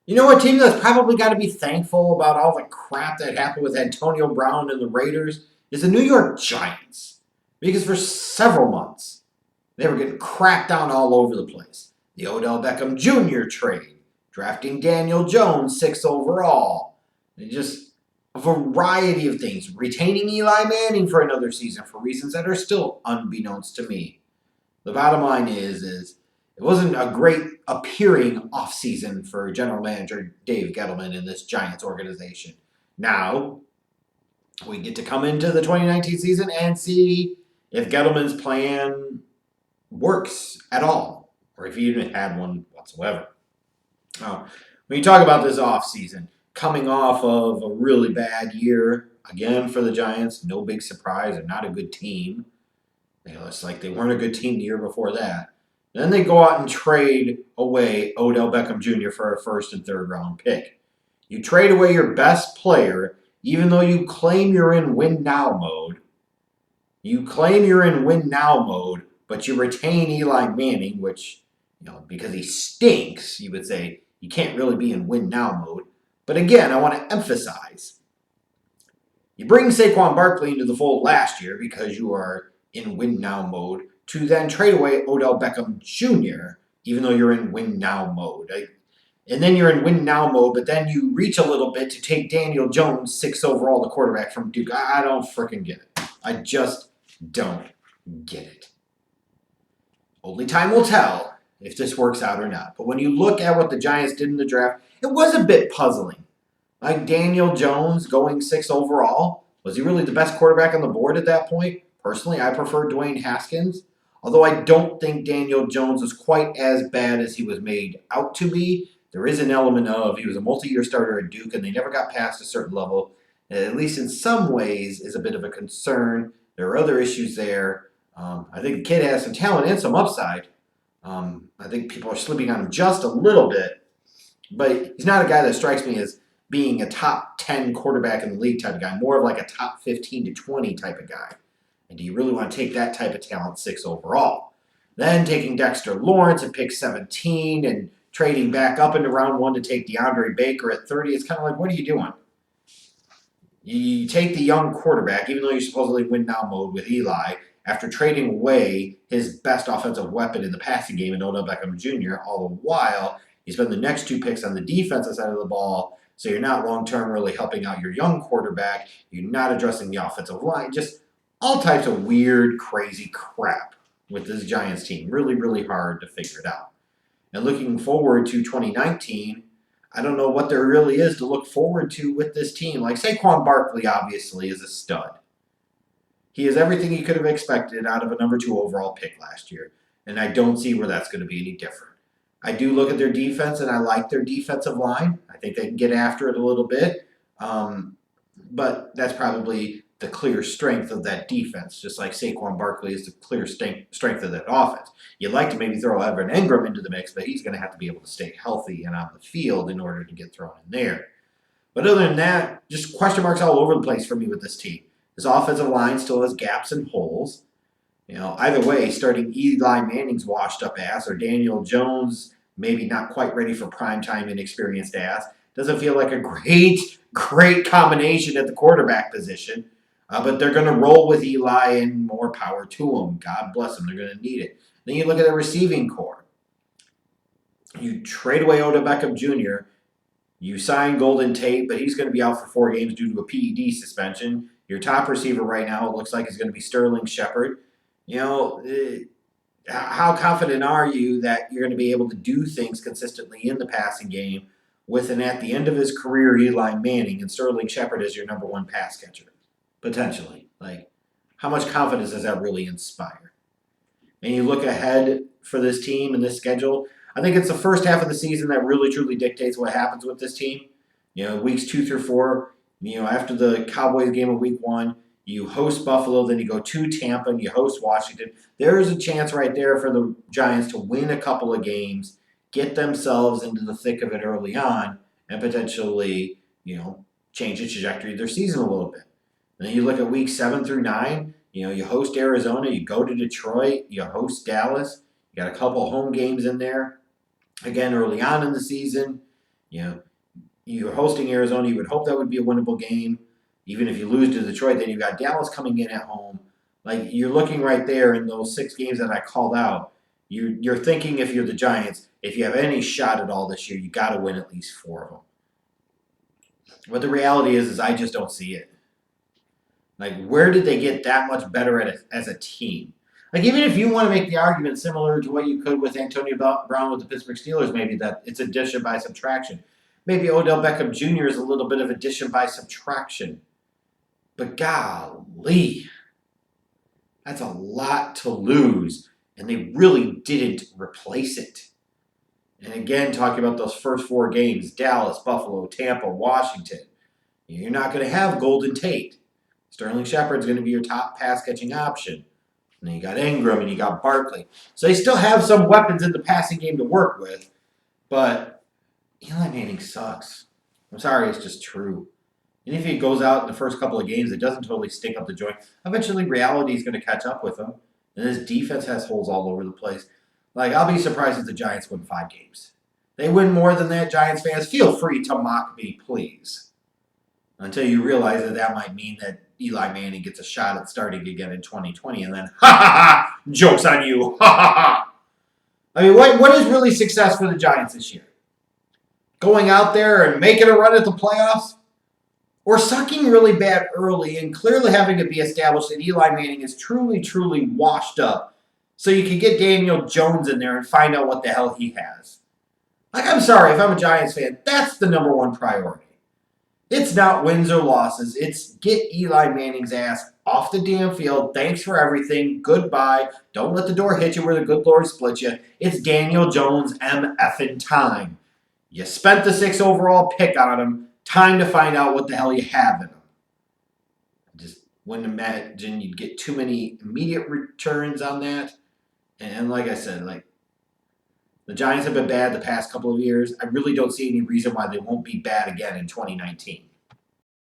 You know, a team that's probably got to be thankful about all the crap that happened with Antonio Brown and the Raiders is the New York Giants. Because for several months, they were getting cracked down all over the place. The Odell Beckham Jr. trade, drafting Daniel Jones 6th overall, and just a variety of things. Retaining Eli Manning for another season for reasons that are still unbeknownst to me. The bottom line is it wasn't a great appearing offseason for general manager Dave Gettleman in this Giants organization. Now, we get to come into the 2019 season and see if Gettleman's plan works at all, or if he even had one whatsoever. Now, when you talk about this offseason, coming off of a really bad year, again for the Giants, no big surprise, they're not a good team. It's like they weren't a good team the year before that. Then they go out and trade away Odell Beckham Jr. for a first and third round pick. You trade away your best player, even though you claim you're in win now mode. You claim you're in win now mode, but you retain Eli Manning, which, because he stinks, you would say you can't really be in win now mode. But again, I want to emphasize you bring Saquon Barkley into the fold last year because you are in win now mode to then trade away Odell Beckham Jr., even though you're in win now mode. And then you're in win now mode, but then you reach a little bit to take Daniel Jones, 6th overall, the quarterback from Duke. I don't freaking get it. I just don't get it. Only time will tell if this works out or not. But when you look at what the Giants did in the draft, it was a bit puzzling. Like Daniel Jones going 6th overall. Was he really the best quarterback on the board at that point? Personally, I prefer Dwayne Haskins. Although I don't think Daniel Jones was quite as bad as he was made out to be. There is an element of he was a multi-year starter at Duke and they never got past a certain level. At least in some ways is a bit of a concern. There are other issues there. I think the kid has some talent and some upside. I think people are sleeping on him just a little bit. But he's not a guy that strikes me as being a top 10 quarterback in the league type of guy, more of like a top 15 to 20 type of guy. And do you really want to take that type of talent 6 overall? Then taking Dexter Lawrence at pick 17 and trading back up into round 1 to take DeAndre Baker at 30, it's kind of like, what are you doing? You take the young quarterback, even though you're supposedly win now mode with Eli, after trading away his best offensive weapon in the passing game in Odell Beckham Jr., all the while you spend the next 2 picks on the defensive side of the ball, so you're not long-term really helping out your young quarterback. You're not addressing the offensive line. Just all types of weird, crazy crap with this Giants team. Really, really hard to figure it out. And looking forward to 2019, I don't know what there really is to look forward to with this team. Like Saquon Barkley, obviously, is a stud. He is everything you could have expected out of a number 2 overall pick last year. And I don't see where that's going to be any different. I do look at their defense, and I like their defensive line. I think they can get after it a little bit. But that's probably the clear strength of that defense, just like Saquon Barkley is the clear strength of that offense. You'd like to maybe throw Evan Engram into the mix, but he's going to have to be able to stay healthy and on the field in order to get thrown in there. But other than that, just question marks all over the place for me with this team. This offensive line still has gaps and holes. Either way, starting Eli Manning's washed up ass or Daniel Jones, maybe not quite ready for primetime inexperienced ass, doesn't feel like a great combination at the quarterback position. But they're going to roll with Eli and more power to them. God bless them. They're going to need it. Then you look at the receiving core. You trade away Odell Beckham Jr., you sign Golden Tate, but he's going to be out for 4 games due to a PED suspension. Your top receiver right now, it looks like, is going to be Sterling Shepard. How confident are you that you're going to be able to do things consistently in the passing game with an at the end of his career Eli Manning and Sterling Shepard as your number 1 pass catcher? Potentially. Like, how much confidence does that really inspire? And you look ahead for this team and this schedule, I think it's the first half of the season that really truly dictates what happens with this team. Weeks 2 through 4, after the Cowboys game of week 1, you host Buffalo, then you go to Tampa, and you host Washington. There is a chance right there for the Giants to win a couple of games, get themselves into the thick of it early on, and potentially, change the trajectory of their season a little bit. And then you look at weeks 7 through 9, you host Arizona, you go to Detroit, you host Dallas, you got a couple home games in there. Again, early on in the season, You know, you're hosting Arizona. You would hope that would be a winnable game. Even if you lose to Detroit, then you've got Dallas coming in at home. Like you're looking right there in those 6 games that I called out. You're thinking if you're the Giants, if you have any shot at all this year, you got to win at least 4 of them. But the reality is I just don't see it. Like, where did they get that much better at as a team? Like, even if you want to make the argument similar to what you could with Antonio Brown with the Pittsburgh Steelers, maybe that it's addition by subtraction. Maybe Odell Beckham Jr. is a little bit of addition by subtraction. But golly, that's a lot to lose. And they really didn't replace it. And again, talking about those first 4 games, Dallas, Buffalo, Tampa, Washington. You're not going to have Golden Tate. Sterling Shepard's going to be your top pass-catching option. And then you got Ingram and you got Barkley. So they still have some weapons in the passing game to work with. But Eli Manning sucks. I'm sorry, it's just true. And if he goes out in the first couple of games, it doesn't totally stink up the joint. Eventually, reality is going to catch up with him. And his defense has holes all over the place. Like, I'll be surprised if the Giants win 5 games. They win more than that, Giants fans. Feel free to mock me, please. Until you realize that that might mean that Eli Manning gets a shot at starting again in 2020, and then, ha ha ha, joke's on you, ha ha ha. I mean, what is really success for the Giants this year? Going out there and making a run at the playoffs? Or sucking really bad early and clearly having it be established that Eli Manning is truly, truly washed up so you can get Daniel Jones in there and find out what the hell he has? Like, I'm sorry, if I'm a Giants fan, that's the number one priority. It's not wins or losses. It's get Eli Manning's ass off the damn field. Thanks for everything. Goodbye. Don't let the door hit you where the good Lord split you. It's Daniel Jones MFing time. You spent the 6th overall pick on him. Time to find out what the hell you have in him. I just wouldn't imagine you'd get too many immediate returns on that. And like I said, like the Giants have been bad the past couple of years. I really don't see any reason why they won't be bad again in 2019.